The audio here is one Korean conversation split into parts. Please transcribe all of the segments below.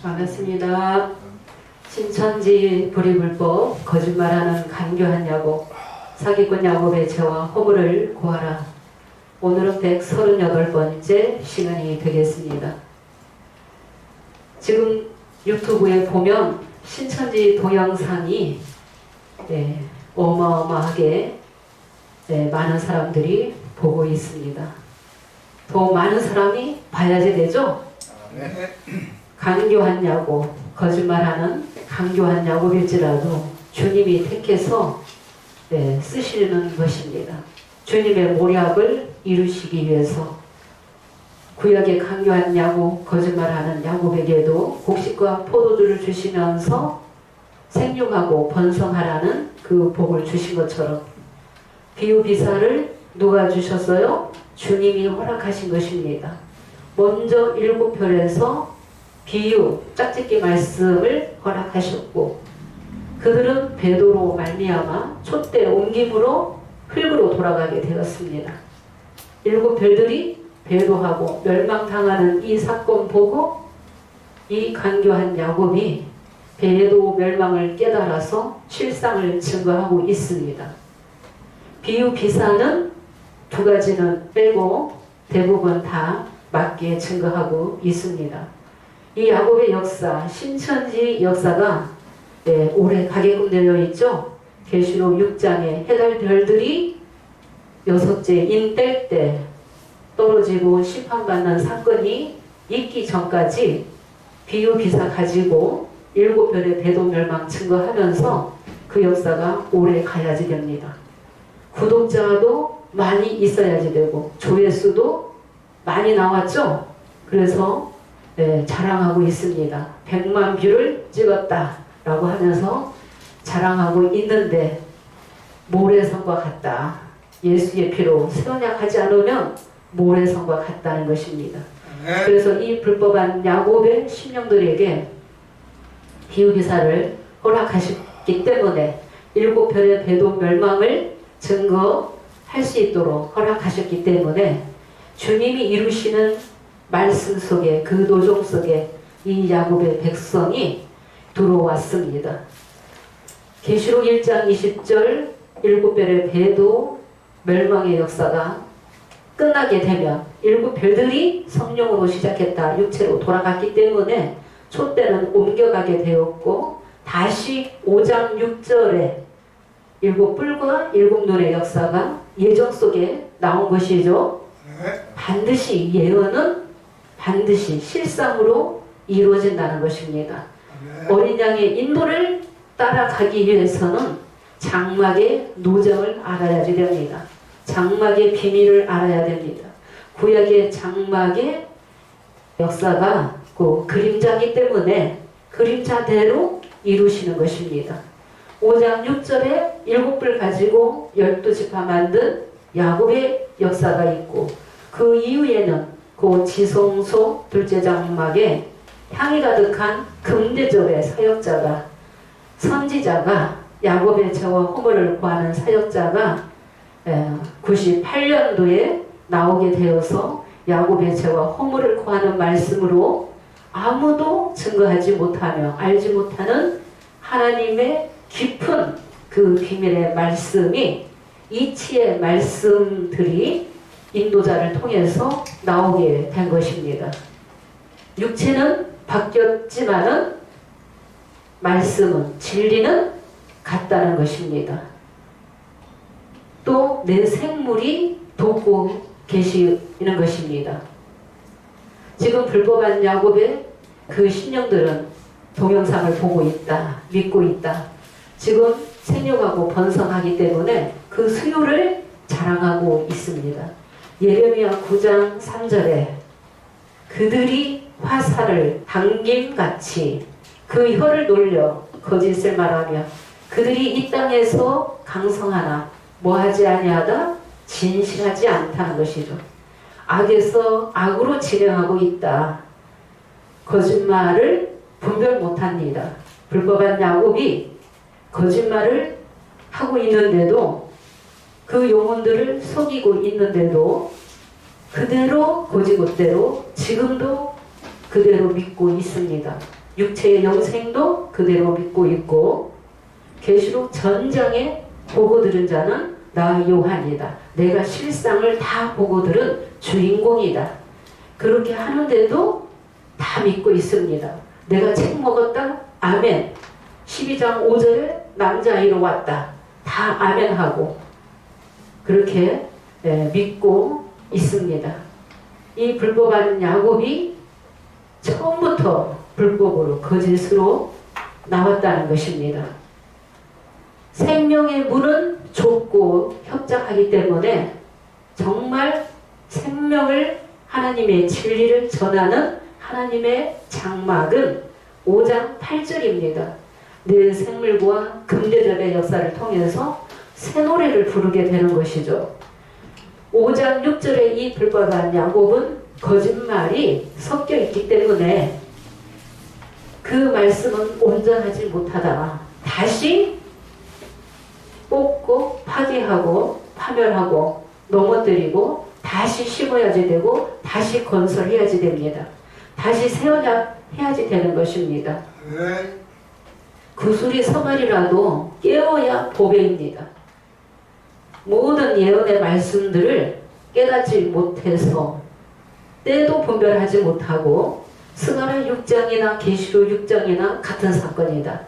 반갑습니다. 신천지 불의불법 거짓말하는 간교한 야곱 사기꾼 야곱의 죄와 허물을 고하라. 오늘은 138번째 시간이 되겠습니다. 지금 유튜브에 보면 신천지 동영상이 어마어마하게 많은 사람들이 보고 있습니다. 더 많은 사람이 봐야지 되죠? 간교한 야곱, 거짓말하는 간교한 야곱일지라도 주님이 택해서 쓰시는 것입니다. 주님의 모략을 이루시기 위해서 구약의 간교한 야곱, 거짓말하는 야곱에게도 곡식과 포도주를 주시면서 생육하고 번성하라는 그 복을 주신 것처럼 비유비사를 누가 주셨어요? 주님이 허락하신 것입니다. 먼저 7별에서 비유, 짝짓기 말씀을 허락하셨고 그들은 배도로 말미암아 촛대 옮김으로 흙으로 돌아가게 되었습니다. 7별들이 배도하고 멸망당하는 이 사건 보고 이 간교한 야곱이 배도 멸망을 깨달아서 실상을 증거하고 있습니다. 비유 비사는 2가지는 빼고 대부분 다 맞게 증거하고 있습니다. 이 야곱의 역사, 신천지 역사가 오래 가게끔 되어 있죠. 계시록 6장에 해달 별들이 6째 인 뗄 때 떨어지고 심판받는 사건이 있기 전까지 비유 비사 가지고 7별의 배도 멸망 증거하면서 그 역사가 오래 가야지 됩니다. 구독자도 많이 있어야지 되고 조회수도 많이 나왔죠. 그래서 자랑하고 있습니다. 100만 뷰를 찍었다 라고 하면서 자랑하고 있는데 모래성과 같다. 예수의 피로 새 언약하지 않으면 모래성과 같다는 것입니다. 그래서 이 불법한 야곱의 심령들에게 비유기사를 허락하셨기 때문에 7별의 배도 멸망을 증거할 수 있도록 허락하셨기 때문에 주님이 이루시는 말씀 속에 그 노종 속에 이 야곱의 백성이 들어왔습니다. 계시록 1장 20절 7별의 배도 멸망의 역사가 끝나게 되면 7별들이 성령으로 시작했다. 육체로 돌아갔기 때문에 촛대는 옮겨가게 되었고 다시 5장 6절에 7뿔과 7눈의 역사가 예정 속에 나온 것이죠. 반드시 예언은 반드시 실상으로 이루어진다는 것입니다. 어린 양의 인도를 따라가기 위해서는 장막의 노정을 알아야지 됩니다. 장막의 비밀을 알아야 됩니다. 구약의 장막의 역사가 그 그림자이기 때문에 그림자대로 이루시는 것입니다. 5장 6절에 7뿔 가지고 12지파 만든 야곱의 역사가 있고 그 이후에는 그 지성소 둘째 장막에 향이 가득한 금대접의 사역자가 선지자가 야곱의 죄와 허물을 구하는 사역자가 98년도에 나오게 되어서 야곱의 죄와 허물을 구하는 말씀으로 아무도 증거하지 못하며 알지 못하는 하나님의 깊은 그 비밀의 말씀이 이치의 말씀들이 인도자를 통해서 나오게 된 것입니다. 육체는 바뀌었지만은 말씀은 진리는 같다는 것입니다. 또 내 생물이 돕고 계시는 것입니다. 지금 불법한 야곱의 그 신령들은 동영상을 보고 있다, 믿고 있다. 지금 생육하고 번성하기 때문에 그 수요를 자랑하고 있습니다. 예레미야 9장 3절에 그들이 화살을 당김같이 그 혀를 놀려 거짓을 말하며 그들이 이 땅에서 강성하나 뭐하지 아니하다 진실하지 않다는 것이죠. 악에서 악으로 진행하고 있다. 거짓말을 분별 못합니다. 불법한 야곱이 거짓말을 하고 있는데도 그 영혼들을 속이고 있는데도 그대로 고지곳대로 지금도 그대로 믿고 있습니다. 육체의 영생도 그대로 믿고 있고 계시록 전장에 보고 들은 자는 나 요한이다. 내가 실상을 다 보고 들은 주인공이다. 그렇게 하는데도 다 믿고 있습니다. 내가 책 먹었다. 아멘. 12장 5절에 남자아이로 왔다. 다 아멘하고 그렇게 믿고 있습니다. 이 불법한 야곱이 처음부터 불법으로 거짓으로 나왔다는 것입니다. 생명의 문은 좁고 협착하기 때문에 정말 생명을 하나님의 진리를 전하는 하나님의 장막은 5장 8절입니다. 늘 생물과 금대접의 역사를 통해서 새 노래를 부르게 되는 것이죠. 5장 6절에 이 불법한 야곱은 거짓말이 섞여 있기 때문에 그 말씀은 온전하지 못하다가 다시 뽑고 파괴하고 파멸하고 넘어뜨리고 다시 심어야지 되고 다시 건설해야지 됩니다. 다시 세워야지 되는 것입니다. 구슬이 서말이라도 깨워야 보배입니다. 모든 예언의 말씀들을 깨닫지 못해서 때도 분별하지 못하고 스가랴 6장이나 계시록 6장이나 같은 사건이다.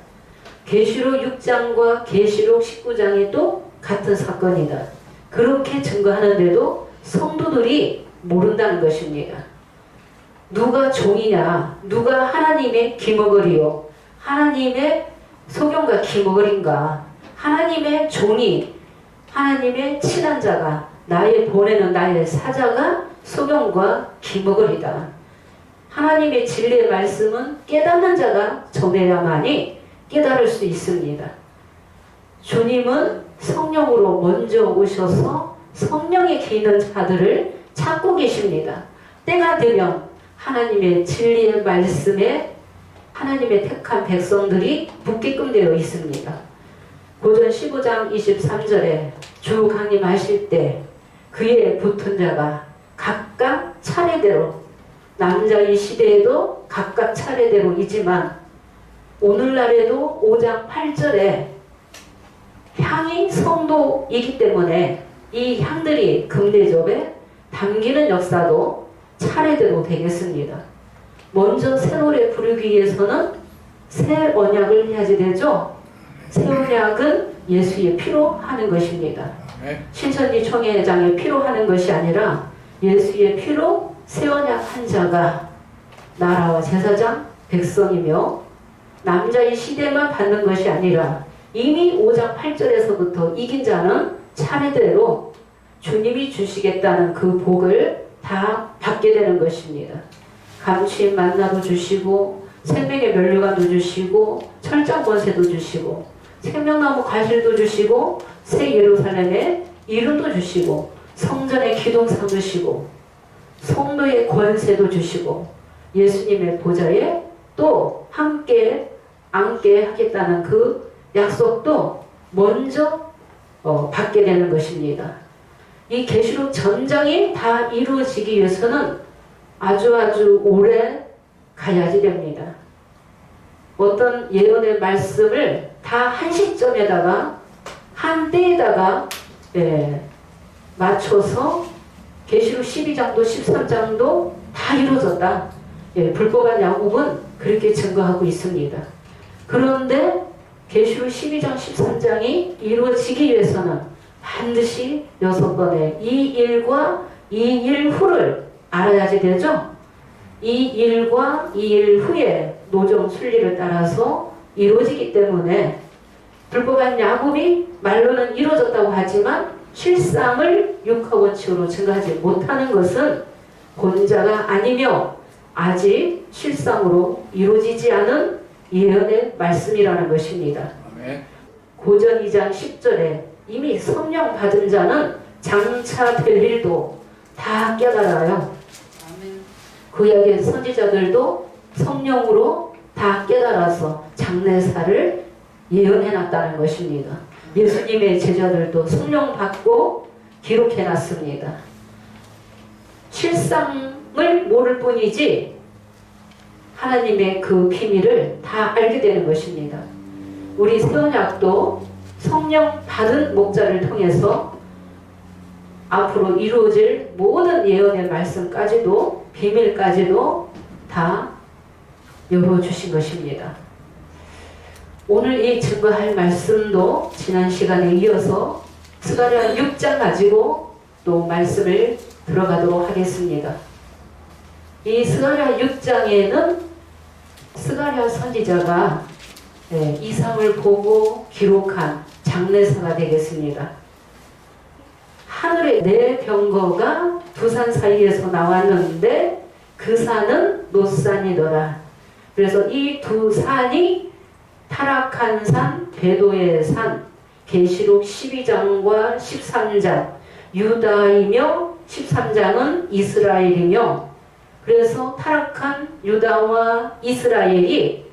계시록 6장과 계시록 19장이 또 같은 사건이다. 그렇게 증거하는데도 성도들이 모른다는 것입니다. 누가 종이냐? 누가 하나님의 기머거리요? 하나님의 소경과 기머거린가? 하나님의 종이 하나님의 친한 자가 나의 보내는 나의 사자가 소경과 기머거리다. 하나님의 진리의 말씀은 깨닫는 자가 전해야만이 깨달을 수 있습니다. 주님은 성령으로 먼저 오셔서 성령에 기이는 자들을 찾고 계십니다. 때가 되면 하나님의 진리의 말씀에 하나님의 택한 백성들이 붙게끔 되어 있습니다. 고전 15장 23절에 주 강림하실 때 그의 붙은 자가 각각 차례대로 남자의 시대에도 각각 차례대로이지만 오늘날에도 5장 8절에 향이 성도이기 때문에 이 향들이 금대접에 담기는 역사도 차례대로 되겠습니다. 먼저 새 노래 부르기 위해서는 새 언약을 해야지 되죠. 새 언약은 예수의 피로 하는 것입니다. 신천지 총회장의 피로 하는 것이 아니라 예수의 피로 새 언약 한 자가 나라와 제사장 백성이며 남자의 시대만 받는 것이 아니라 이미 5장 8절에서부터 이긴 자는 차례대로 주님이 주시겠다는 그 복을 다 받게 되는 것입니다. 감추인 만나도 주시고 생명의 면류관도 주시고 철장 권세도 주시고 생명나무 과실도 주시고 새 예루살렘의 이름도 주시고 성전의 기둥상 주시고 성도의 권세도 주시고 예수님의 보좌에 또 함께 앉게 하겠다는 그 약속도 먼저 받게 되는 것입니다. 이 계시록 전장이 다 이루어지기 위해서는 아주 오래 가야지 됩니다. 어떤 예언의 말씀을 다 한 시점에다가 한 때에다가 맞춰서 계시록 12장도 13장도 다 이루어졌다. 불법한 야곱은 그렇게 증거하고 있습니다. 그런데 계시록 12장 13장이 이루어지기 위해서는 반드시 6번의 이 일과 이 일 후를 알아야지 되죠. 이 일과 이 일 후에 노정 순리를 따라서 이루어지기 때문에 불법한 야곱이 말로는 이루어졌다고 하지만 실상을 육하원칙으로 증거하지 못하는 것은 본자가 아니며 아직 실상으로 이루어지지 않은 예언의 말씀이라는 것입니다. 아멘. 고전 2장 10절에 이미 성령 받은 자는 장차 될 일도 다 깨달아요. 아멘. 구약의 선지자들도 성령으로 다 깨달아서 장래사를 예언해놨다는 것입니다. 예수님의 제자들도 성령 받고 기록해놨습니다. 실상을 모를 뿐이지 하나님의 그 비밀을 다 알게 되는 것입니다. 우리 새언약도 성령 받은 목자를 통해서 앞으로 이루어질 모든 예언의 말씀까지도 비밀까지도 다 열어주신 것입니다. 오늘 이 증거할 말씀도 지난 시간에 이어서 스가랴 6장 가지고 또 말씀을 들어가도록 하겠습니다. 이 스가랴 6장에는 스가랴 선지자가 이상을 보고 기록한 장례사가 되겠습니다. 하늘의 네 병거가 두 산 사이에서 나왔는데 그 산은 놋산이더라. 그래서 이 두 산이 타락한 산, 배도의 산, 계시록 12장과 13장, 유다이며 13장은 이스라엘이며, 그래서 타락한 유다와 이스라엘이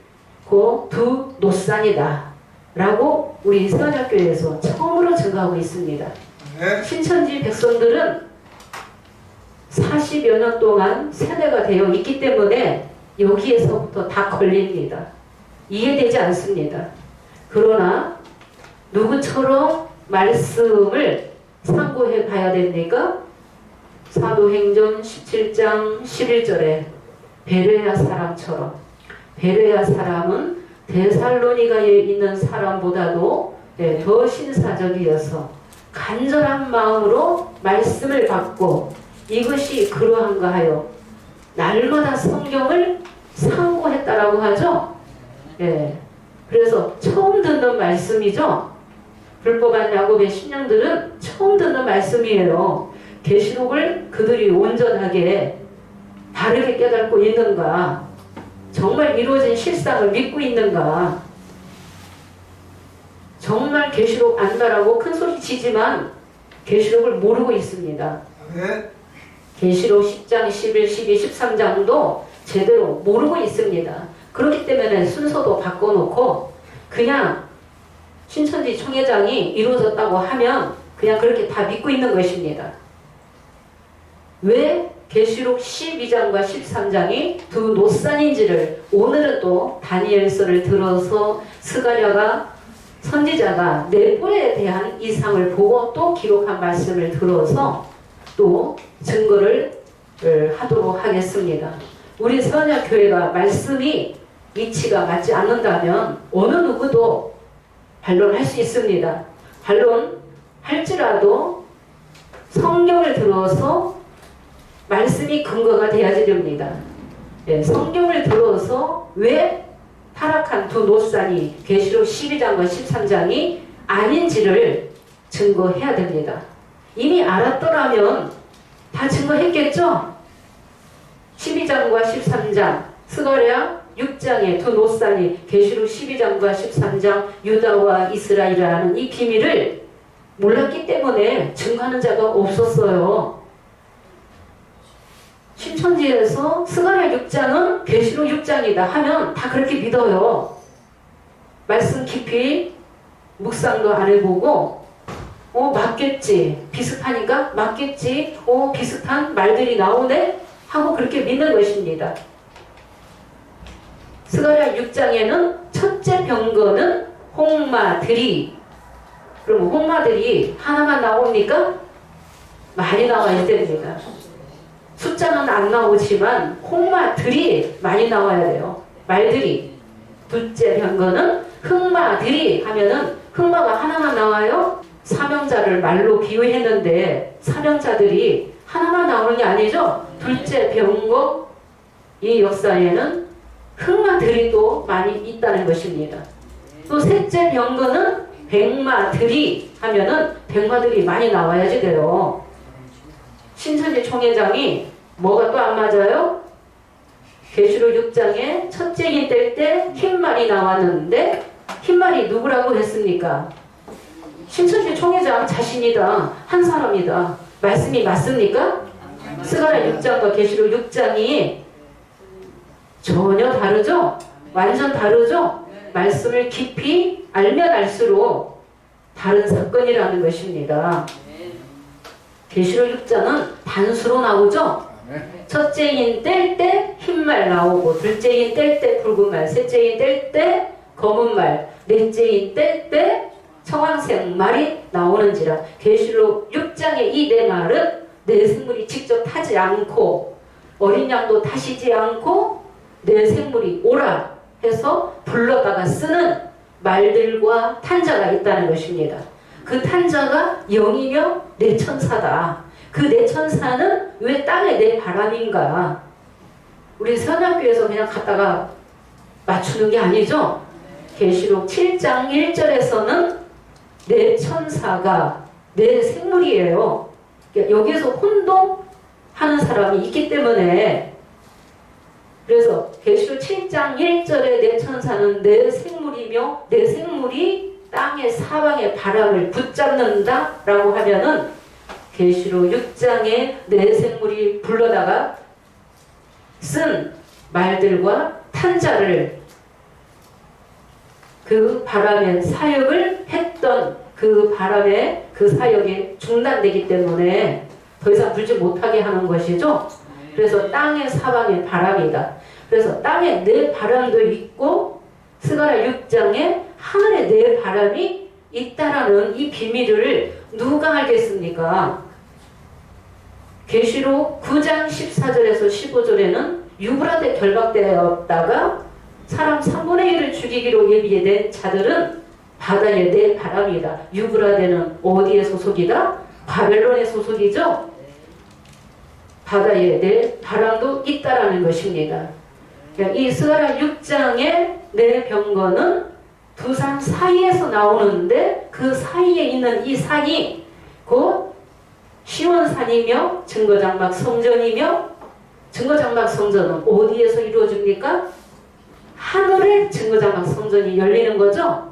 그 두 놋산이다 라고 우리 새언약교회에서 처음으로 증거하고 있습니다. 신천지 백성들은 40여 년 동안 세대가 되어 있기 때문에 여기에서부터 다 걸립니다. 이해되지 않습니다. 그러나 누구처럼 말씀을 상고해 봐야 됩니까? 사도행전 17장 11절에 베레아 사람처럼, 베레아 사람은 데살로니가에 있는 사람보다도 더 신사적이어서 간절한 마음으로 말씀을 받고 이것이 그러한가 하여 날마다 성경을 상고했다라고 하죠. 그래서 처음 듣는 말씀이죠. 불법한 야곱의 신령들은 처음 듣는 말씀이에요. 계시록을 그들이 온전하게 바르게 깨닫고 있는가, 정말 이루어진 실상을 믿고 있는가, 정말 계시록 안다라고 큰 소리 치지만 계시록을 모르고 있습니다. 계시록 10장, 11, 12, 13장도 제대로 모르고 있습니다. 그렇기 때문에 순서도 바꿔놓고 그냥 신천지 총회장이 이루어졌다고 하면 그냥 그렇게 다 믿고 있는 것입니다. 왜 계시록 12장과 13장이 두 놋산인지를 오늘은 또 다니엘서를 들어서 스가랴가 선지자가 넷불에 대한 이상을 보고 또 기록한 말씀을 들어서 또 증거를 하도록 하겠습니다. 우리 새언약교회가 말씀이 이치가 맞지 않는다면 어느 누구도 반론할 수 있습니다. 반론할지라도 성경을 들어서 말씀이 근거가 되어야 됩니다. 성경을 들어서 왜 타락한 두 놋산이 계시록 12장과 13장이 아닌지를 증거해야 됩니다. 이미 알았더라면 다 증거했겠죠? 12장과 13장, 스가랴 6장의 두 놋산이 계시록 12장과 13장 유다와 이스라엘이라는 이 비밀을 몰랐기 때문에 증거하는 자가 없었어요. 신천지에서 스가랴 6장은 계시록 6장이다 하면 다 그렇게 믿어요. 말씀 깊이 묵상도 안 해보고 맞겠지, 비슷하니까 맞겠지, 비슷한 말들이 나오네 하고 그렇게 믿는 것입니다. 스가랴 6장에는 첫째 병거는 홍마들이, 그럼 홍마들이 하나만 나옵니까? 많이 나와야 됩니다. 숫자는 안 나오지만 홍마들이 많이 나와야 돼요. 말들이. 둘째 병거는 흑마들이 하면은 흑마가 하나만 나와요? 사명자를 말로 비유했는데 사명자들이 하나만 나오는 게 아니죠. 둘째 병거 이 역사에는 흑마들이 또 많이 있다는 것입니다. 또 셋째 병거는 백마들이 하면은 백마들이 많이 나와야지 돼요. 신천지 총회장이 뭐가 또 안 맞아요? 계시록 6장에 첫째인 때 흰말이 나왔는데 흰말이 누구라고 했습니까? 신천지 총회장 자신이다. 한 사람이다. 말씀이 맞습니까? 스가랴 6장과 계시록 6장이 전혀 다르죠? 완전 다르죠? 말씀을 깊이 알면 알수록 다른 사건이라는 것입니다. 계시록 6장은 단수로 나오죠? 첫째인 뗄 때 흰말 나오고, 둘째인 뗄 때 붉은 말, 셋째인 뗄 때 검은 말, 넷째인 뗄 때 청황색 말이 나오는지라. 계시록 6장의 이 네 말은 내 생물이 직접 타지 않고 어린 양도 타시지 않고 내 생물이 오라 해서 불러다가 쓰는 말들과 탄자가 있다는 것입니다. 그 탄자가 영이며 내 천사다. 그 내 천사는 왜 땅에 내 바람인가? 우리 선악교에서 그냥 갖다가 맞추는 게 아니죠. 계시록 7장 1절에서는 내 천사가 내 생물이에요. 여기에서 혼동하는 사람이 있기 때문에, 그래서 계시록 7장 1절에 내 천사는 내 생물이며 내 생물이 땅의 사방의 바람을 붙잡는다 라고 하면은 계시록 6장에 내 생물이 불러다가 쓴 말들과 탄자를, 그 바람의 사역을 했던 그 바람의 그 사역이 중단되기 때문에 더 이상 불지 못하게 하는 것이죠. 그래서 땅의 사방의 바람이다. 그래서 땅에 내 바람도 있고 스가랴 6장에 하늘에 내 바람이 있다라는 이 비밀을 누가 알겠습니까? 계시록 9장 14절에서 15절에는 유브라데 결박되었다가 사람 3분의 1을 죽이기로 예비된 자들은 바다에 내 바람이다. 유브라데는 어디의 소속이다? 바벨론의 소속이죠. 바다에 내 바람도 있다라는 것입니다. 이 스가랴 6장의 내 병거는 두 산 사이에서 나오는데 그 사이에 있는 이 산이 곧 시온산이며 증거장막 성전이며, 증거장막 성전은 어디에서 이루어집니까? 하늘의 증거장막 성전이 열리는 거죠.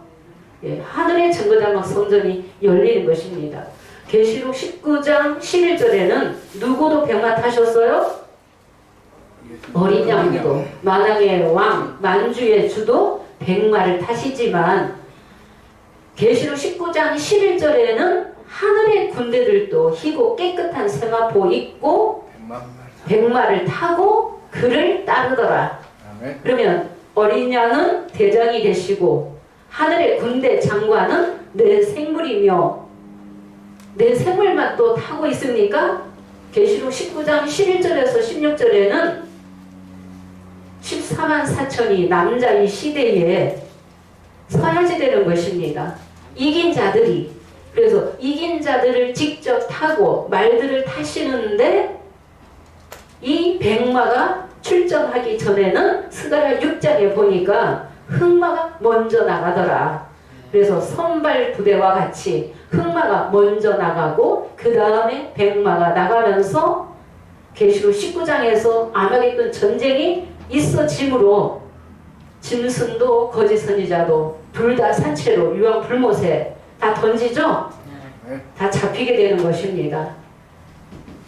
예, 하늘의 증거장막 성전이 열리는 것입니다. 계시록 19장 11절에는 누구도 병마 타셨어요? 어린 양도, 만왕의 왕, 만주의 주도 백마를 타시지만, 계시록 19장 11절에는 하늘의 군대들도 희고 깨끗한 세마포 입고 백마를 타고 그를 따르더라. 그러면 어린 양은 대장이 되시고 하늘의 군대 장관은 내 생물이며, 내 생물만 또 타고 있습니까? 계시록 19장 11절에서 16절에는 14만 4천이 남자의 시대에 서야지 되는 것입니다. 이긴 자들이. 그래서 이긴 자들을 직접 타고 말들을 타시는데, 이 백마가 출정하기 전에는 스가랴 6장에 보니까 흑마가 먼저 나가더라. 그래서 선발 부대와 같이 흑마가 먼저 나가고 그 다음에 백마가 나가면서 계시록 19장에서 아마겟돈 전쟁이 있어지므로 짐승도 거짓 선지자도 둘 다 산채로 유황 불못에 다 던지죠? 다 잡히게 되는 것입니다.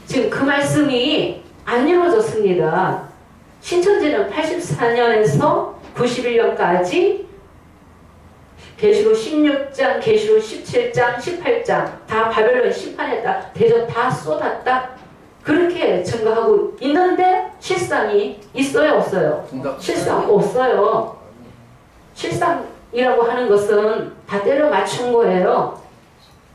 지금 그 말씀이 안 이루어졌습니다. 신천지는 84년에서 91년까지 계시록 16장, 계시록 17장, 18장 다 바벨론 심판했다. 대접 다 쏟았다. 그렇게 증거하고 있는데 실상이 있어요, 없어요? 실상 없어요. 실상이라고 하는 것은 다 때려 맞춘 거예요.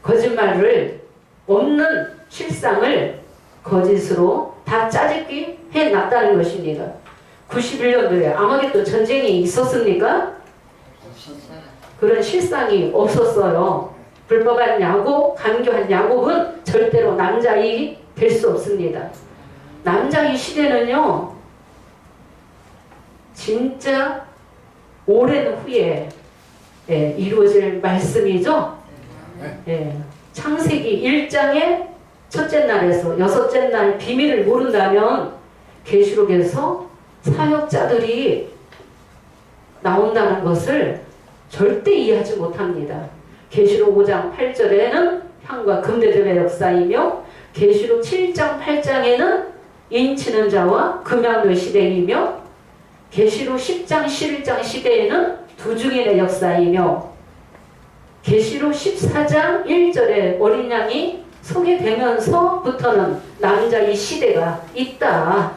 거짓말을, 없는 실상을 거짓으로 다 짜집기 해놨다는 것입니다. 91년도에 아마겟돈 전쟁이 있었습니까? 그런 실상이 없었어요. 불법한 야곱, 간교한 야곱은 절대로 남자이 될 수 없습니다. 남자의 시대는요, 진짜 오랜 후에 이루어질 말씀이죠. 창세기 1장의 첫째 날에서 여섯째 날 비밀을 모른다면 계시록에서 사역자들이 나온다는 것을 절대 이해하지 못합니다. 계시록 5장 8절에는 향과 금대접의 역사이며, 계시록 7장 8장에는 인치는 자와 금양노의 시대이며, 계시록 10장 11장 시대에는 두 증인의 역사이며, 계시록 14장 1절에 어린 양이 소개되면서부터는 남자의 시대가 있다.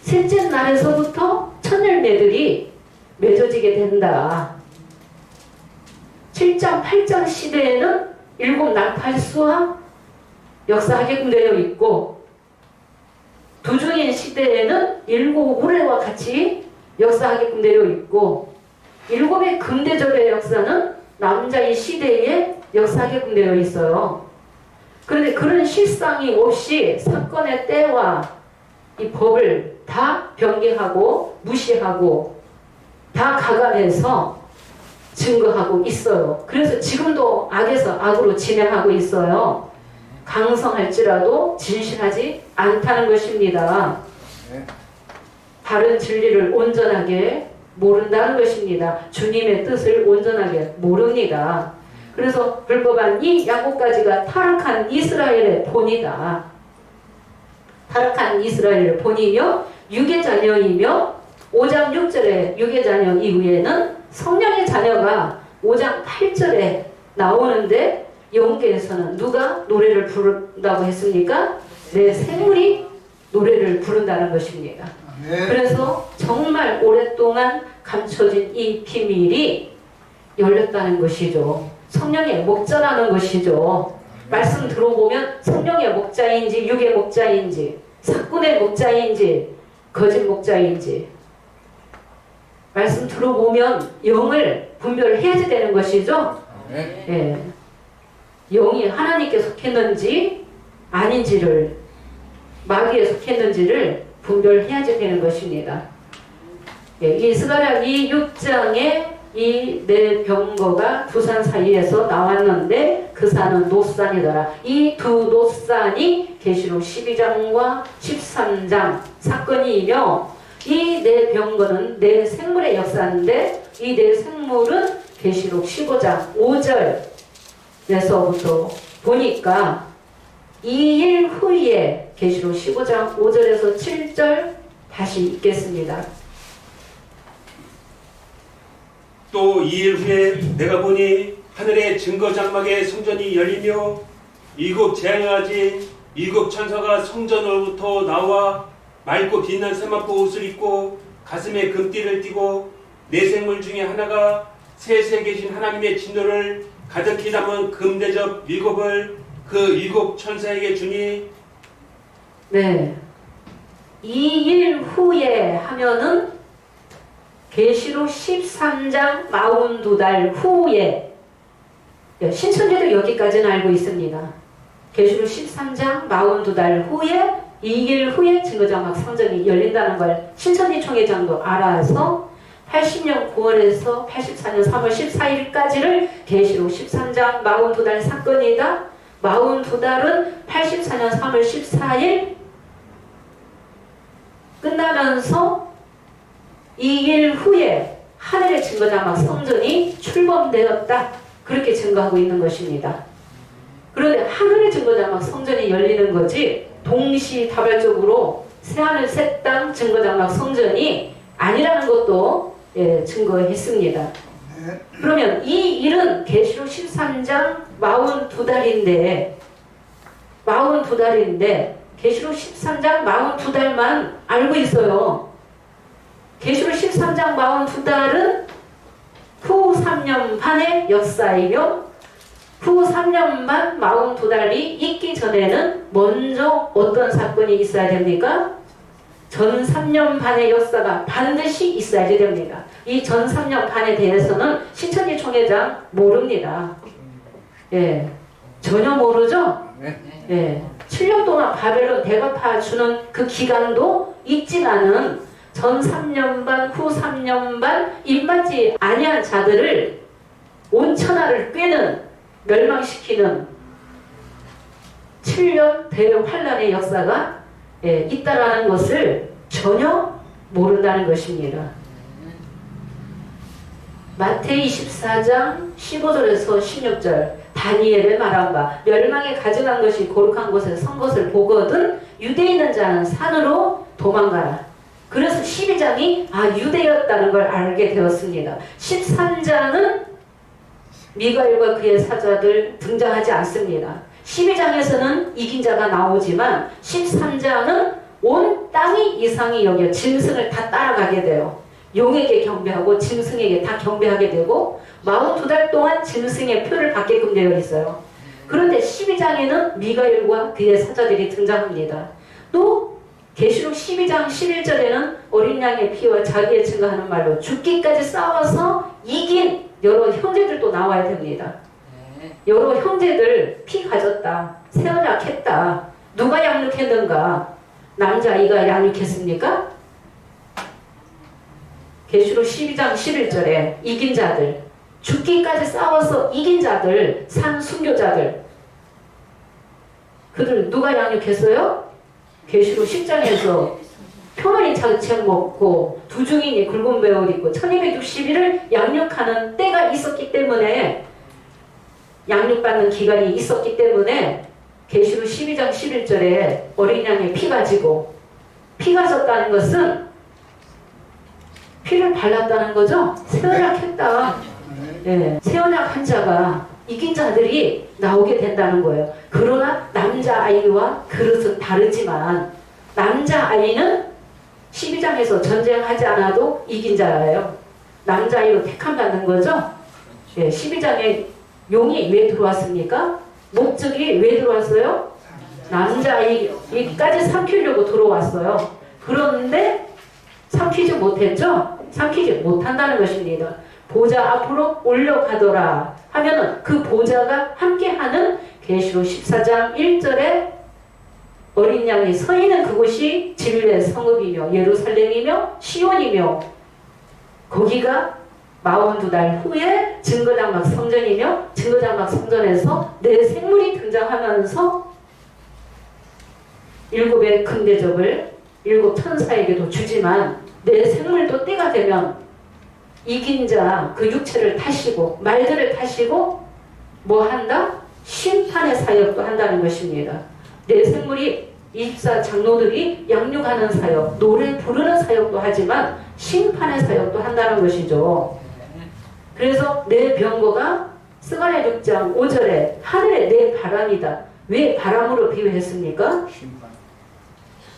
셋째 날에서부터 첫열매들이 맺어지게 된다. 7장, 8장 시대에는 일곱 나팔수와 역사하게끔 되어 있고, 두중인 시대에는 일곱 우레와 같이 역사하게끔 되어 있고, 일곱의 금대접의 역사는 남자의 시대에 역사하게끔 되어 있어요. 그런데 그런 실상이 없이 사건의 때와 이 법을 다 변개하고 무시하고 다 가감해서 증거하고 있어요. 그래서 지금도 악에서 악으로 진행하고 있어요. 강성할지라도 진실하지 않다는 것입니다. 바른 진리를 온전하게 모른다는 것입니다. 주님의 뜻을 온전하게 모릅니다. 그래서 불법한 이 야곱까지가 타락한 이스라엘의 본이다. 타락한 이스라엘의 본이며 육의 자녀이며 5장 6절에 육의 자녀 이후에는 성령의 자녀가 5장 8절에 나오는데, 영계에서는 누가 노래를 부른다고 했습니까? 내 생물이 노래를 부른다는 것입니다. 그래서 정말 오랫동안 감춰진 이 비밀이 열렸다는 것이죠. 성령의 목자라는 것이죠. 말씀 들어보면 성령의 목자인지 육의 목자인지 사꾼의 목자인지 거짓 목자인지 말씀 들어보면 영을 분별해야 되는 것이죠. 예. 영이 하나님께 속했는지 아닌지를, 마귀에 속했는지를 분별해야 되는 것입니다. 예, 이 스가랴기 6장에 이 네 병거가 두 산 사이에서 나왔는데 그 산은 노산이더라. 이 두 노산이 계시록 12장과 13장 사건이며, 이 네 병거는 네 생물의 역사인데 이 네 생물은 계시록 15장 5절에서부터 보니까 2일 후에 계시록 15장 5절에서 7절 다시 읽겠습니다. 또 2일 후에 내가 보니 하늘의 증거 장막의 성전이 열리며 일곱 재앙아지 일곱 천사가 성전으로부터 나와 맑고 빛난 세마포 옷을 입고 가슴에 금띠를 띠고 네 생물 중에 하나가 셋에 계신 하나님의 진노를 가득히 담은 금대접 일곱을 그 일곱 천사에게 주니. 네, 2일 후에 하면은 계시록 13장 42달 후에, 신천지도 여기까지는 알고 있습니다. 계시록 13장 42달 후에 2일 후에 증거장막 성전이 열린다는 걸 신천지 총회장도 알아서 80년 9월에서 84년 3월 14일까지를 계시록 13장 42달 사건이다. 42달은 84년 3월 14일 끝나면서 2일 후에 하늘의 증거장막 성전이 출범되었다. 그렇게 증거하고 있는 것입니다. 그런데 하늘의 증거장막 성전이 열리는 거지 동시다발적으로 새하늘 새 땅 증거장막 성전이 아니라는 것도 증거했습니다. 그러면 이 일은 계시록 13장 42달인데 계시록 13장 42달만 알고 있어요. 계시록 13장 42달은 후 3년 반의 역사이며 후 3년 반 42달이 있기 전에는 먼저 어떤 사건이 있어야 됩니까? 전 3년 반의 역사가 반드시 있어야 됩니다. 이 전 3년 반에 대해서는 신천지 총회장 모릅니다. 예, 전혀 모르죠? 예, 7년 동안 바벨론 대갚아 주는 그 기간도 있지만은 전 3년 반, 후 3년 반 입맞지 아니한 자들을 온천하를 꿰는, 멸망시키는 7년 대환란의 역사가 있다라는 것을 전혀 모른다는 것입니다. 마태이 24장 15절에서 16절 다니엘의 말한 바 멸망에 가져간 것이 거룩한 곳에 선 것을 보거든 유대에 있는 자는 산으로 도망가라. 그래서 12장이 유대였다는 걸 알게 되었습니다. 13장은 미가엘과 그의 사자들 등장하지 않습니다. 12장에서는 이긴 자가 나오지만 13장은 온 땅이 이상히 여겨 짐승을 다 따라가게 돼요. 용에게 경배하고 짐승에게 다 경배하게 되고 42달 동안 짐승의 표를 받게끔 되어 있어요. 그런데 12장에는 미가엘과 그의 사자들이 등장합니다. 또 계시록 12장 11절에는 어린 양의 피와 자기의 증거하는 말로 죽기까지 싸워서 이긴 여러 형제들도 나와야 됩니다. 여러 형제들 피 가졌다, 세언약했다. 누가 양육했는가? 남자아이가 양육했습니까? 계시록 12장 11절에 이긴 자들, 죽기까지 싸워서 이긴 자들, 산 순교자들, 그들 누가 양육했어요? 계시록 10장에서 표범이 자책 먹고 두 중인이 굵은 배옷 입고 1260일을 양육하는 때가 있었기 때문에, 양육받는 기간이 있었기 때문에 계시록 12장 11절에 어린 양의 피 가지고, 피 가졌다는 것은 피를 발랐다는 거죠. 세언약했다. 네, 세언약 한 자가 이긴 자들이 나오게 된다는 거예요. 그러나 남자아이와 그릇은 다르지만 남자아이는 12장에서 전쟁하지 않아도 이긴 자예요. 남자아이로 택함받는 거죠. 네, 12장에 용이 왜 들어왔습니까? 목적이 왜 들어왔어요? 남자아이까지 삼키려고 들어왔어요. 그런데 삼키지 못했죠? 삼키지 못한다는 것입니다. 보좌 앞으로 올려가더라 하면은 그 보좌가 함께하는 계시록 14장 1절에 어린 양이 서 있는 그곳이 진리의 성읍이며 예루살렘이며 시온이며, 거기가 42달 후에 증거장막 성전이며, 증거장막 성전에서 내 생물이 등장하면서 일곱의 큰 대접을 일곱 천사에게도 주지만 내 생물도 때가 되면 이긴 자 그 육체를 타시고 말들을 타시고 뭐 한다? 심판의 사역도 한다는 것입니다. 내 생물이 24 장로들이 양육하는 사역, 노래 부르는 사역도 하지만 심판의 사역도 한다는 것이죠. 그래서 내 병거가 스가랴 6장 5절에 하늘의 내 바람이다. 왜 바람으로 비유했습니까?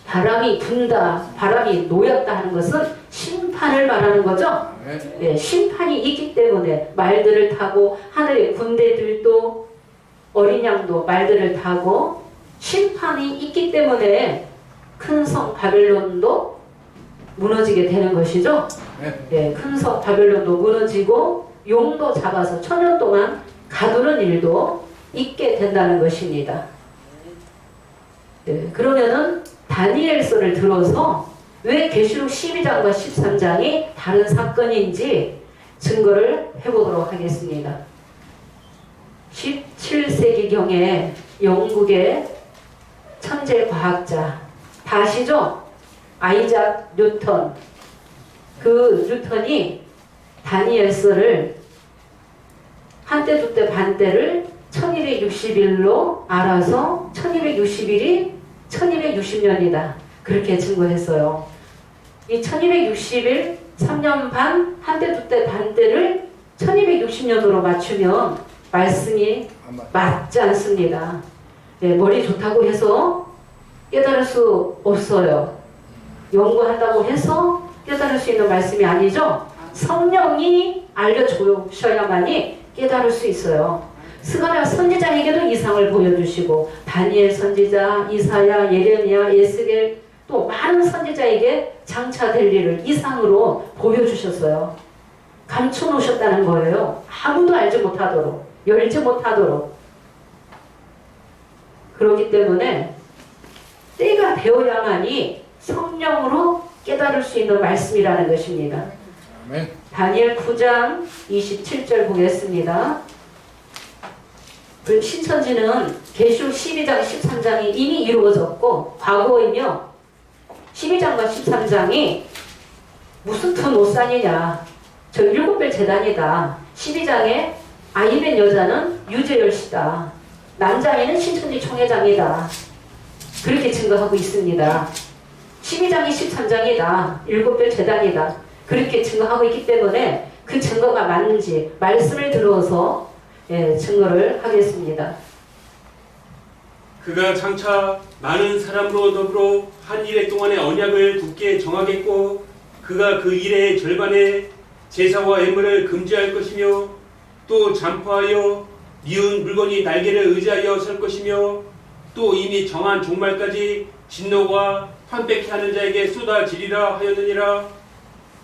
바람이 분다, 바람이 놓였다 하는 것은 심판을 말하는 거죠. 네, 심판이 있기 때문에 말들을 타고 하늘의 군대들도 어린 양도 말들을 타고 심판이 있기 때문에 큰 성 바벨론도 무너지게 되는 것이죠. 네, 큰 성 바벨론도 무너지고 용도 잡아서 1000년 동안 가두는 일도 있게 된다는 것입니다. 네, 그러면은 다니엘서를 들어서 왜 계시록 12장과 13장이 다른 사건인지 증거를 해보도록 하겠습니다. 17세기경에 영국의 천재 과학자 다 아시죠? 아이작 뉴턴. 그 뉴턴이 다니엘서를 한때 두때 반때를 1260일로 알아서 1260일이 1260년이다. 그렇게 증거했어요. 이 1260일 3년 반 한때 두때 반때를 1260년으로 맞추면 말씀이 맞지 않습니다. 네, 머리 좋다고 해서 깨달을 수 없어요. 연구한다고 해서 깨달을 수 있는 말씀이 아니죠. 성령이 알려주셔야만이 깨달을 수 있어요. 스가랴 선지자에게도 이상을 보여주시고 다니엘 선지자, 이사야, 예레미야, 에스겔 또 많은 선지자에게 장차될 일을 이상으로 보여주셨어요. 감춰놓으셨다는 거예요. 아무도 알지 못하도록, 열지 못하도록. 그렇기 때문에 때가 되어야만이 성령으로 깨달을 수 있는 말씀이라는 것입니다. 아멘. 다니엘 9장 27절 보겠습니다. 신천지는 계시록 12장 13장이 이미 이루어졌고 과거이며 12장과 13장이 무슨 튼옷산이냐, 저 7별 재단이다. 12장에 아이된 여자는 유재열씨다. 남자아이는 신천지 총회장이다. 그렇게 증거하고 있습니다. 12장이 13장이다. 7별 재단이다. 그렇게 증거하고 있기 때문에 그 증거가 맞는지 말씀을 들어서 증거를 하겠습니다. 그가 장차 많은 사람으로 더불어 한 일해 동안의 언약을 굳게 정하겠고 그가 그 일의 절반에 제사와 예물을 금지할 것이며 또 잠포하여 미운 물건이 날개를 의지하여 설 것이며 또 이미 정한 종말까지 진노가 판백케 하는 자에게 쏟아지리라 하였느니라.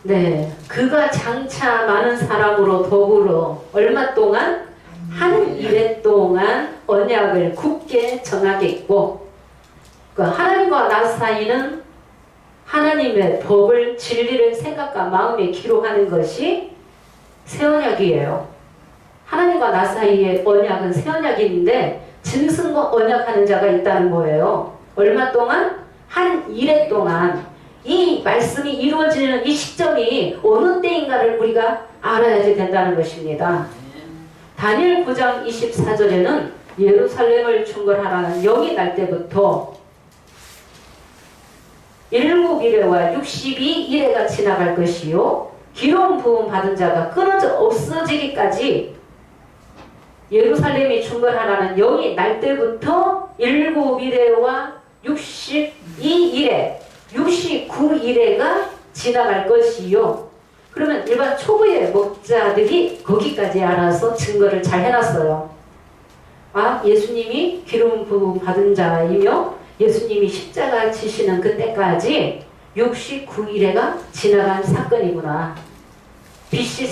네, 그가 장차 많은 사람으로 더불어 얼마 동안? 한 일해 동안 언약을 굳게 정하겠고 그 하나님과 나 사이는 하나님의 법을 진리를 생각과 마음에 기록하는 것이 새 언약이에요. 하나님과 나 사이의 언약은 새 언약인데 짐승과 언약하는 자가 있다는 거예요. 얼마 동안? 한 일해 동안. 이 말씀이 이루어지는 이 시점이 어느 때인가를 우리가 알아야지 된다는 것입니다. 다니엘 9장 24절에는 예루살렘을 충건하라는 영이 날 때부터 7일에와 62일에가 지나갈 것이요 기름 부음 받은 자가 끊어져 없어지기까지 예루살렘이 충건하라는 영이 날 때부터 7일에와 62일에 69일에가 지나갈 것이요. 그러면 일반 초보의 목자들이 거기까지 알아서 증거를 잘 해놨어요. 아, 예수님이 기름 부음 받은 자이며 예수님이 십자가 지시는 그때까지 69일에가 지나간 사건이구나. BC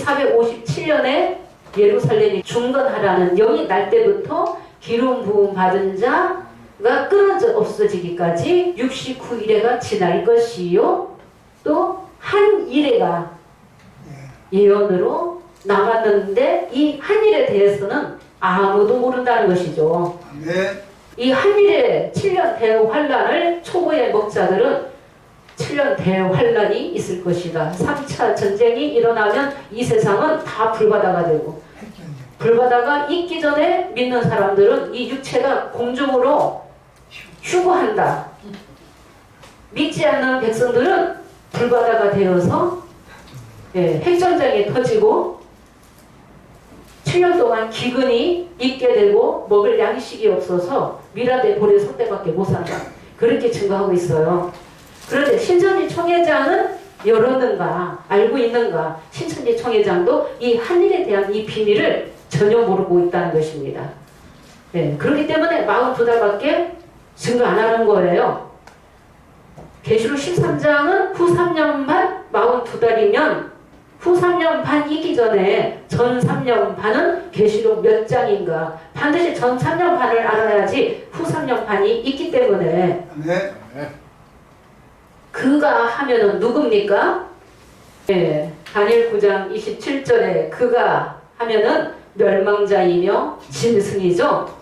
457년에 예루살렘이 중건하라는 영이 날 때부터 기름 부음 받은 자가 끊어져 없어지기까지 69일에가 지날 것이요. 또 한 일에가 예언으로 남았는데 이 한 일에 대해서는 아무도 모른다는 것이죠. 이 한 일에 7년 대환란을 초보의 목자들은 7년 대환란이 있을 것이다. 3차 전쟁이 일어나면 이 세상은 다 불바다가 되고 불바다가 있기 전에 믿는 사람들은 이 육체가 공중으로 휴거한다. 믿지 않는 백성들은 불바다가 되어서 핵전쟁이 터지고 7년 동안 기근이 있게 되고 먹을 양식이 없어서 미라대 보리 석대밖에 못 산다. 그렇게 증거하고 있어요. 그런데 신천지 총회장은 열었는가 알고 있는가? 신천지 총회장도 이 한일에 대한 이 비밀을 전혀 모르고 있다는 것입니다. 그렇기 때문에 42달밖에 증거 안 하는 거예요. 계시록 13장은 후 3년 반 42달이면 후 3년 반이기 전에 전 3년 반은 계시록 몇 장인가 반드시 전 3년 반을 알아야지 후 3년 반이 있기 때문에 그가 하면은 누굽니까? 다니엘 9장 27절에 그가 하면은 멸망자이며 짐승이죠.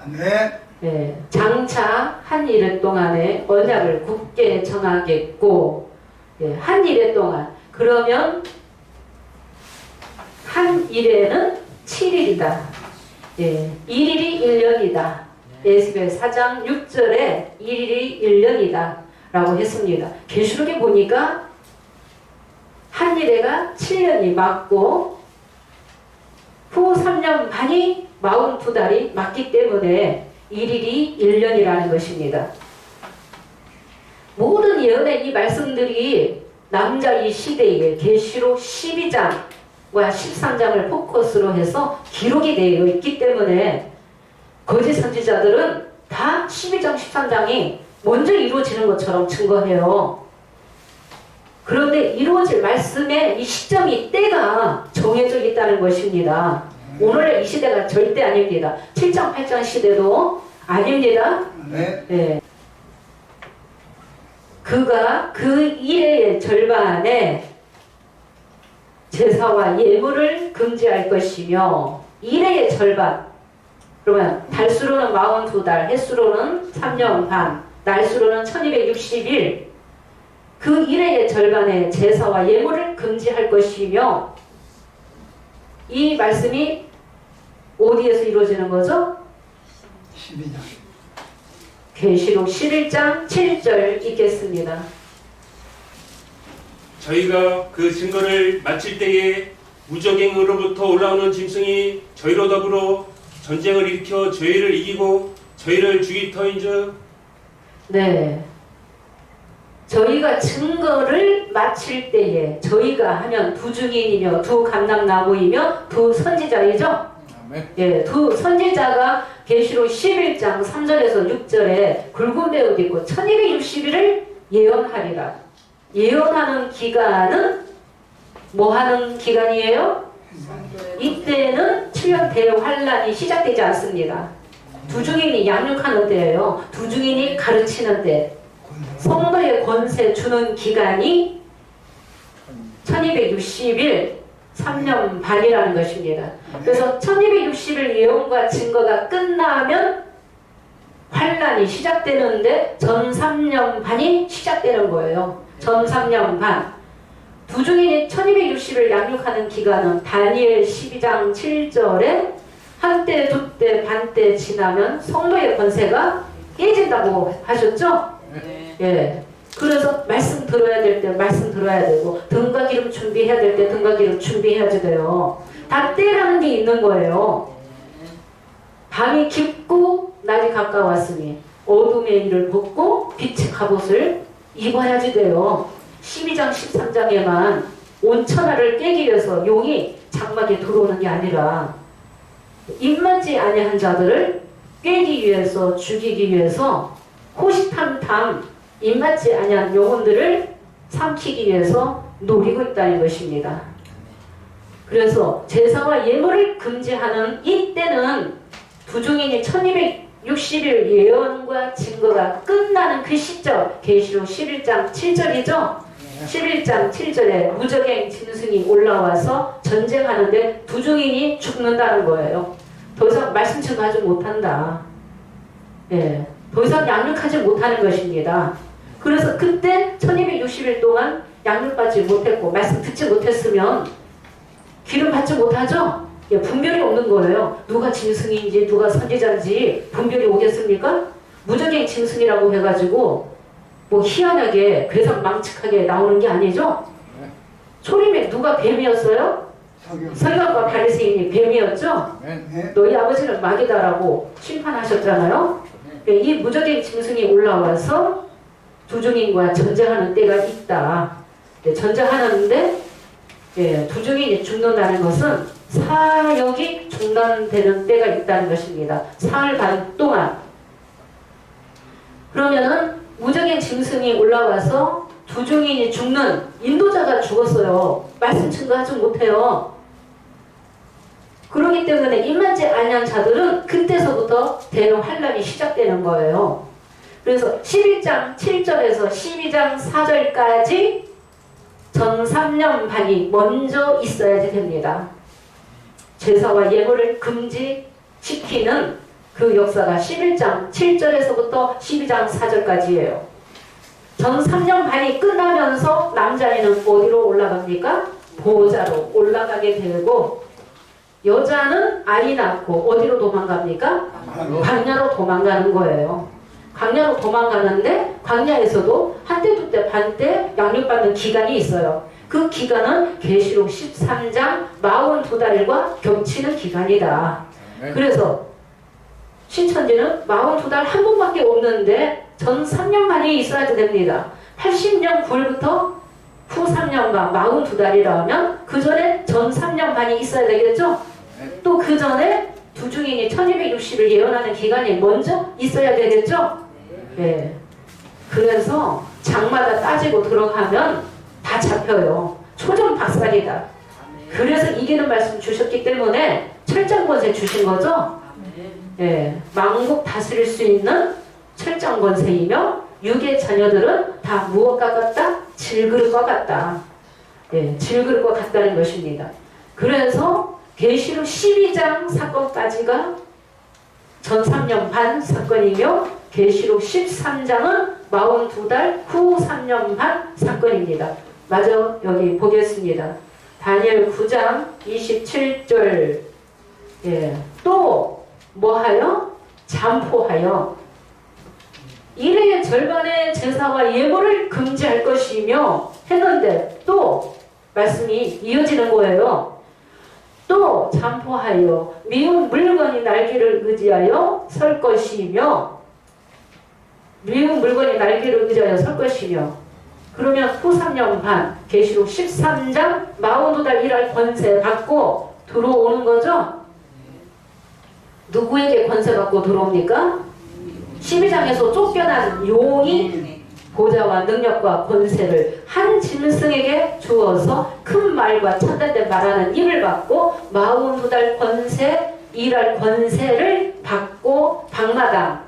장차 한 일해 동안에 언약을 굳게 정하겠고 한 일해 동안 그러면 한 일에는 7일이다. 1일이 1년이다. 에스겔 4장 6절에 1일이 1년이다 라고 했습니다. 계시록에 보니까 한 일에가 7년이 맞고 후 3년 반이 42달이 맞기 때문에 1일이 1년이라는 것입니다. 모든 예언의 이 말씀들이 남자 이 시대에 계시록 12장과 13장을 포커스로 해서 기록이 되어 있기 때문에 거짓 선지자들은 다 12장, 13장이 먼저 이루어지는 것처럼 증거해요. 그런데 이루어질 말씀의 이 시점이 때가 정해져 있다는 것입니다. 오늘의 이 시대가 절대 아닙니다. 7장, 8장 시대도 아닙니다. 그가 그 일의 절반에 제사와 예물을 금지할 것이며 일의 절반 그러면 달수로는 42달, 햇수로는 3년 반, 날수로는 1260일 그 일의 절반에 제사와 예물을 금지할 것이며 이 말씀이 어디에서 이루어지는 거죠? 12장. 계시록 11장 7절 읽겠습니다. 저희가 그 증거를 마칠 때에 무적행으로부터 올라오는 짐승이 저희로 더불어 전쟁을 일으켜 저희를 이기고 저희를 죽일 터인즉 네. 저희가 증거를 마칠 때에 저희가 하면 두 증인이며 두 감람나무이며 두 선지자이죠. 예, 두 선지자가 계시록 11장 3절에서 6절에 굵은 배옷 입고 1260일을 예언하리라. 예언하는 기간은 뭐 하는 기간이에요? 이때는 7년 대환란이 시작되지 않습니다. 두 증인이 양육하는 때예요. 두 증인이 가르치는 때. 성도의 권세 주는 기간이 1260일 3년 반이라는 것입니다. 그래서 1260일 예언과 증거가 끝나면 환란이 시작되는데 전 3년 반이 시작되는 거예요. 전 3년 반. 두 증인이 1260일 양육하는 기간은 다니엘 12장 7절에 한때, 두때, 반때 지나면 성도의 권세가 깨진다고 하셨죠? 예. 그래서 말씀 들어야 될 때 말씀 들어야 되고 등과 기름 준비해야 될 때 등과 기름 준비해야지 돼요. 다 때라는 게 있는 거예요. 밤이 깊고 낮이 가까웠으니 어둠의 일을 벗고 빛의 갑옷을 입어야지 돼요. 12장 13장에만 온 천하를 깨기 위해서 용이 장막에 들어오는 게 아니라 입맞지 아니한 자들을 꿰기 위해서 죽이기 위해서 호시탐탐 입맞지 아니한 영혼들을 삼키기 위해서 노리고 있다는 것입니다. 그래서 제사와 예물을 금지하는 이때는 두 증인이 1260일 예언과 증거가 끝나는 그 시점, 계시록 11장 7절이죠. 11장 7절에 무적행 짐승이 올라와서 전쟁하는데 두 증인이 죽는다는 거예요. 더 이상 말씀 증거하지 못한다. 예, 더 이상 양육하지 못하는 것입니다. 그래서 그때 1260일 동안 양육받지 못했고 말씀 듣지 못했으면 기름 받지 못하죠? 예, 분별이 없는 거예요. 누가 짐승인지 누가 선지자인지 분별이 오겠습니까? 무적행 짐승이라고 해가지고 뭐 희한하게 괴상망측하게 나오는 게 아니죠? 초림에 누가 뱀이었어요? 서기관과 바리새인이 뱀이었죠? 너희 아버지는 마귀다라고 심판하셨잖아요? 이 무적행 짐승이 올라와서 두 증인과 전쟁하는 때가 있다. 전쟁하는데 두 증인이 죽는다는 것은 사역이 중단되는 때가 있다는 것입니다. 사흘 반 동안. 그러면은 무적행 짐승이 올라와서 두 증인이 죽는 인도자가 죽었어요. 말씀 증거하지 못해요. 그렇기 때문에 임하지 아니한 자들은 그때서부터 대환란이 시작되는 거예요. 그래서 11장 7절에서 12장 4절까지 전 3년 반이 먼저 있어야지 됩니다. 제사와 예물을 금지시키는 그 역사가 11장 7절에서부터 12장 4절까지예요. 전 3년 반이 끝나면서 남자애는 어디로 올라갑니까? 보호자로 올라가게 되고 여자는 아이 낳고 어디로 도망갑니까? 광야로 도망가는 거예요. 광야로 도망가는데 광야에서도 한때 두때 반때 양육받는 기간이 있어요. 그 기간은 계시록 13장 42달과 겹치는 기간이다. 그래서 신천지는 42달 한 번밖에 없는데 전 3년 만에 있어야 됩니다. 80년 9월부터 후 3년간 42달이라면 그 전에 전 3년 반이 있어야 되겠죠? 또 그 전에 두 증인이 1260일 예언하는 기간이 먼저 있어야 되겠죠? 네. 그래서 장마다 따지고 들어가면 다 잡혀요. 초전박살이다. 그래서 이기는 말씀 주셨기 때문에 철장 권세 주신 거죠? 예, 만국 다스릴 수 있는 철장 권세이며 육의 자녀들은 다 무엇과 같다? 질그릇과 같다. 예, 질그릇과 같다는 것입니다. 그래서 계시록 12장 사건까지가 전 3년 반 사건이며 계시록 13장은 42달 후 3년 반 사건입니다. 마저 여기 보겠습니다. 다니엘 9장 27절. 예, 또 뭐하여? 잠포하여 일의 절반의 제사와 예물을 금지할 것이며 했는데 또 말씀이 이어지는 거예요. 또 잠포하여 미운 물건이 날개를 의지하여 설 것이며 미운 물건이 날개를 의지하여 설 것이며 그러면 후 3년 반 계시록 13장 42달 일할 권세 받고 들어오는 거죠. 누구에게 권세 받고 들어옵니까? 12장에서 쫓겨난 용이 보좌와 능력과 권세를 한 짐승에게 주어서 큰 말과 참된 말하는 힘을 받고 42달 권세 일할 권세를 받고 방마당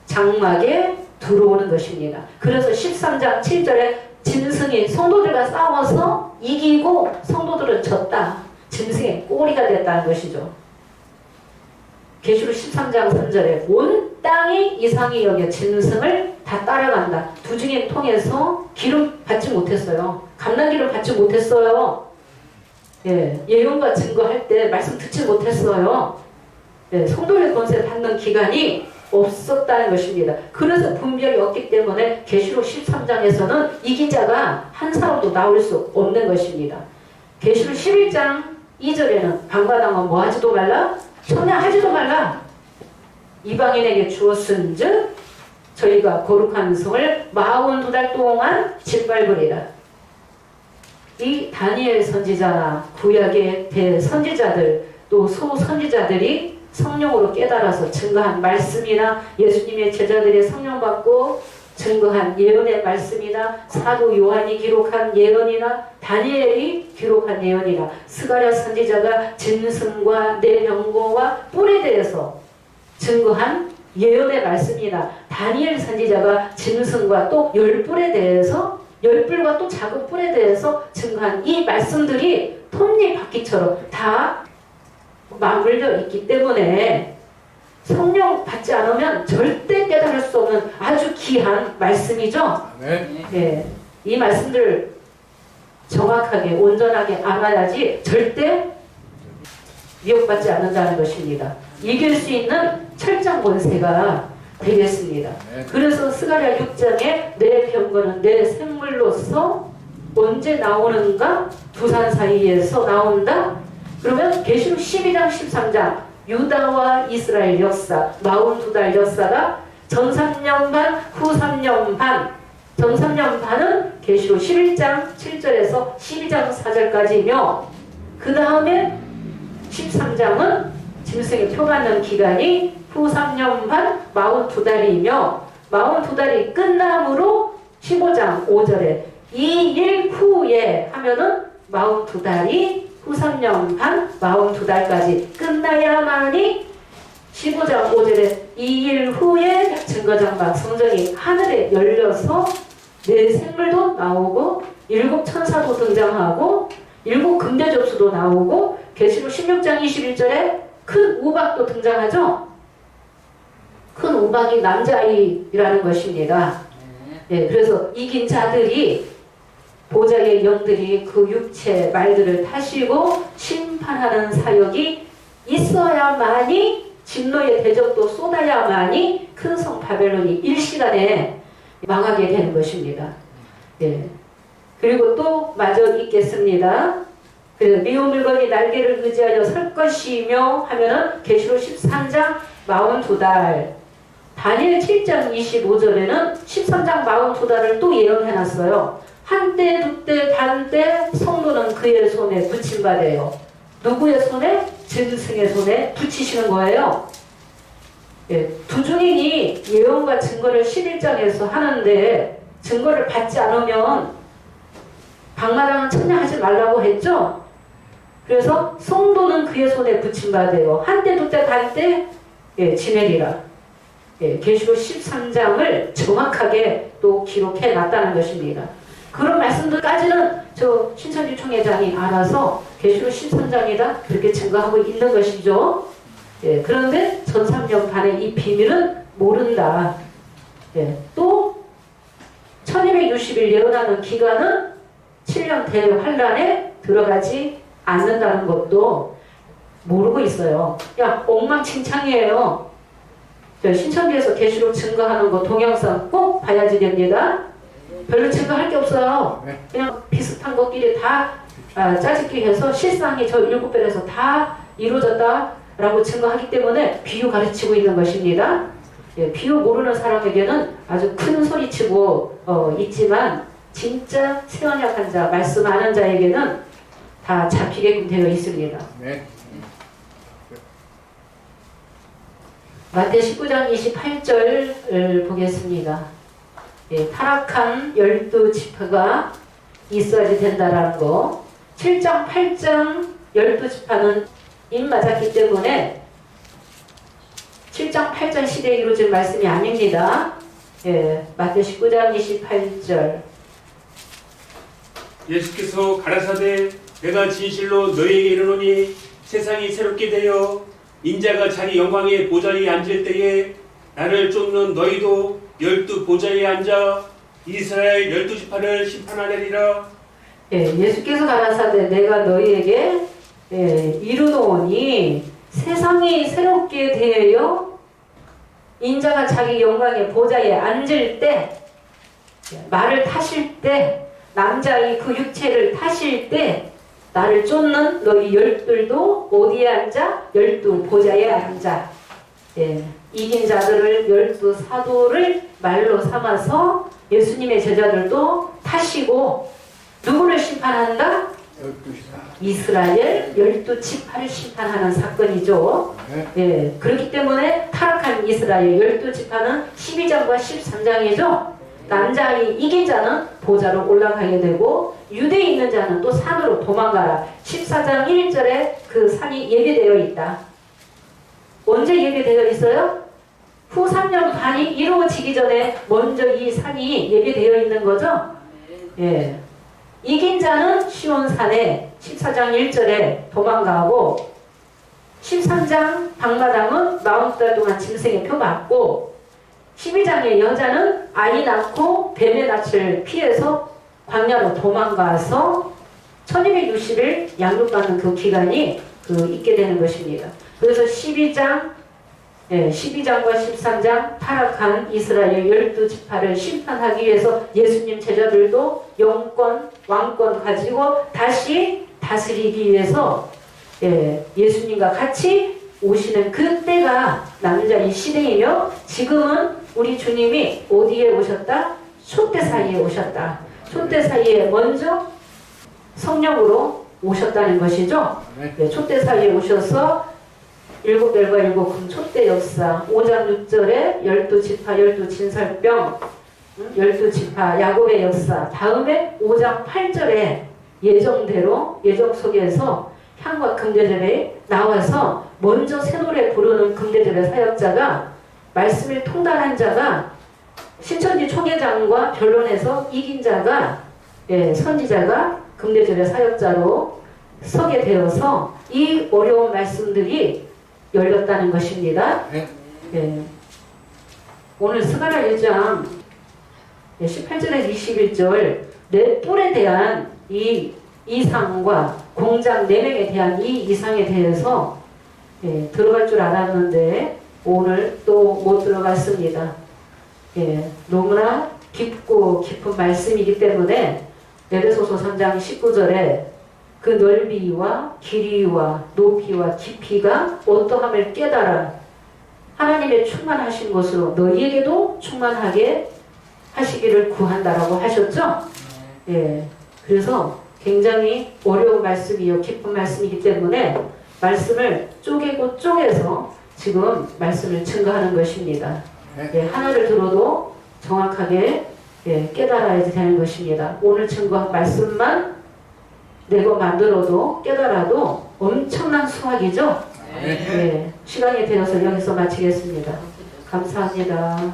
장막에 들어오는 것입니다. 그래서 13장 7절에 짐승이 성도들과 싸워서 이기고 성도들은 졌다. 짐승의 꼬리가 됐다는 것이죠. 계시록 13장 3절에 온 땅이 이상히 여겨 짐승을 다 따라간다. 두 증인 통해서 기름 받지 못했어요. 감난기름 받지 못했어요. 예, 예언과 증거할 때 말씀 듣지 못했어요. 예, 성도의 권세 받는 기간이 없었다는 것입니다. 그래서 분별이 없기 때문에 계시록 13장에서는 이긴 자가 한 사람도 나올 수 없는 것입니다. 계시록 11장 2절에는 방마당은 뭐 하지도 말라? 청량하지도 말라. 이방인에게 주었은즉 저희가 거룩한 성을 42달 동안 짓밟으리라. 이 다니엘 선지자나 구약의 대선지자들 또 소선지자들이 성령으로 깨달아서 증거한 말씀이나 예수님의 제자들의 성령 받고 증거한 예언의 말씀이나 사도 요한이 기록한 예언이나 다니엘이 기록한 예언이나 스가랴 선지자가 짐승과 내병거와 뿔에 대해서 증거한 예언의 말씀이나 다니엘 선지자가 짐승과 또 열뿔에 대해서 열뿔과 또 작은 뿔에 대해서 증거한 이 말씀들이 톱니바퀴처럼 다 맞물려 있기 때문에 성령 받지 않으면 절대 깨달을 수 없는 아주 귀한 말씀이죠. 네. 이 말씀들 정확하게 온전하게 알아야지 절대 미혹받지 않는다는 것입니다. 이길 수 있는 철장 권세가 되겠습니다. 그래서 스가랴 6장에 내 병거는 내 생물로서 언제 나오는가? 두산 사이에서 나온다? 그러면 계시록 12장 13장 유다와 이스라엘 역사 42달 역사가 전 3년 반, 후 3년 반. 전 3년 반은 계시록 11장 7절에서 12장 4절까지며 그 다음에 13장은 짐승의 표받는 기간이 후 3년 반 42달이며 42달이 끝남으로 15장 5절에 2일 후에 하면은 42달이 후 3년 반 42달까지 끝나야만이 15장 5절에 2일 후에 증거장막 성전이 하늘에 열려서 내 생물도 나오고 7 천사도 등장하고 7 금대 접수도 나오고 계시록 16장 21절에 큰 우박도 등장하죠. 큰 우박이 남자아이라는 것입니다. 예, 그래서 이긴 자들이 보좌의 영들이 그 육체 말들을 타시고 심판하는 사역이 있어야만이 진노의 대적도 쏟아야만이 큰 성 바벨론이 일시간에 망하게 되는 것입니다. 예. 그리고 또 마저 있겠습니다. 미운 물건이 날개를 의지하여 설 것이며 하면은 계시록 13장 42달 다니엘 7장 25절에는 13장 42달을 또 예언해놨어요. 한때 두때 반때 성도는 그의 손에 붙임받아요. 누구의 손에? 짐승의 손에 붙이시는 거예요. 예, 두 증인이 예언과 증거를 11장에서 하는데 증거를 받지 않으면 방마당은 청량하지 말라고 했죠. 그래서 성도는 그의 손에 붙임받아요. 한때 두때 반때 예, 지내리라. 예, 계시록 13장을 정확하게 또 기록해 놨다는 것입니다. 그런 말씀들까지는 저 신천지 총회장이 알아서 계시록 13장이다 그렇게 증거하고 있는 것이죠. 예, 그런데 전 3년 반의 이 비밀은 모른다. 예, 또 1260일 예언하는 기간은 7년 대환란에 들어가지 않는다는 것도 모르고 있어요. 야, 엉망진창이에요. 신천지에서 계시록 증거하는 거 동영상 꼭 봐야지 됩니다. 별로 증거할 게 없어요. 그냥 비슷한 것끼리 다 짜집기 해서 실상이 저 7별에서 다 이루어졌다라고 증거하기 때문에 비유 가르치고 있는 것입니다. 예, 비유 모르는 사람에게는 아주 큰 소리치고 있지만 진짜 세언약한 자, 말씀 아는 자에게는 다 잡히게끔 되어 있습니다. 네. 마태 19장 28절을 보겠습니다. 예, 타락한 12지파가 있어야지 된다라는 거. 7장, 8장 12지파는 입 맞았기 때문에 7장, 8장 시대에 이루어진 말씀이 아닙니다. 예, 마태 19장 28절. 예수께서 가라사대 내가 진실로 너희에게 이르노니 세상이 새롭게 되어 인자가 자기 영광의 보좌에 앉을 때에 나를 쫓는 너희도 12 보좌에 앉아 이스라엘 12지파를 심판하리라. 예, 예수께서 가라사대 내가 너희에게 이르노니 세상이 새롭게 되어 인자가 자기 영광의 보좌에 앉을 때, 말을 타실 때, 남자의 그 육체를 타실 때 나를 쫓는 너희 12도 어디에 앉아? 12 보좌에 앉아. 예, 이긴 자들을 12 사도를 말로 삼아서 예수님의 제자들도 타시고 누구를 심판한다? 12시다. 이스라엘 12지파를 심판하는 사건이죠. 네. 예, 그렇기 때문에 타락한 이스라엘 12지파는 12장과 13장이죠. 남자의 이긴 자는 보좌로 올라가게 되고 유대에 있는 자는 또 산으로 도망가라. 14장 1절에 그 산이 예비되어 있다. 언제 예비되어 있어요? 후 3년 반이 이루어지기 전에 먼저 이 산이 예비되어 있는 거죠. 예. 이긴 자는 시온산에 14장 1절에 도망가고 13장 방마당은 40달 동안 짐승의 표 맞고 12장의 여자는 아이 낳고 뱀의 낯을 피해서 광야로 도망가서 1260일 양육받는 그 기간이 있게 되는 것입니다. 그래서 12장과 13장 타락한 이스라엘 12지파를 심판하기 위해서 예수님 제자들도 영권, 왕권 가지고 다시 다스리기 위해서 예수님과 같이 오시는 그때가 남자의 시대이며 지금은 우리 주님이 어디에 오셨다? 촛대 사이에 오셨다. 촛대 사이에 먼저 성령으로 오셨다는 것이죠. 네, 촛대 사이에 오셔서 7별과 7금 촛대 역사 5장 6절에 12지파 12진설병 12지파 야곱의 역사 다음에 5장 8절에 예정대로 예정 속에서 향과 금대접에 나와서 먼저 새 노래 부르는 금대접의 사역자가 말씀을 통달한 자가 신천지 총회장과 변론에서 이긴 자가 선지자가 금대접의 사역자로 서게 되어서 이 어려운 말씀들이 열렸다는 것입니다. 예. 오늘 스가랴 1장 18절에서 21절 내 뿔에 대한 이 이상과 공장 4명에 대한 이 이상에 대해서 들어갈 줄 알았는데 오늘 또 못 들어갔습니다. 너무나 깊고 깊은 말씀이기 때문에 에베소서 3장 19절에 그 넓이와 길이와 높이와 깊이가 어떠함을 깨달아 하나님의 충만하신 것으로 너희에게도 충만하게 하시기를 구한다라고 하셨죠? 그래서 굉장히 어려운 말씀이요 깊은 말씀이기 때문에 말씀을 쪼개고 쪼개서 지금 말씀을 증거하는 것입니다. 하나를 들어도 정확하게 깨달아야 되는 것입니다. 오늘 증거한 말씀만 내고 만들어도 깨달아도 엄청난 수확이죠. 시간이 되어서 여기서 마치겠습니다. 감사합니다.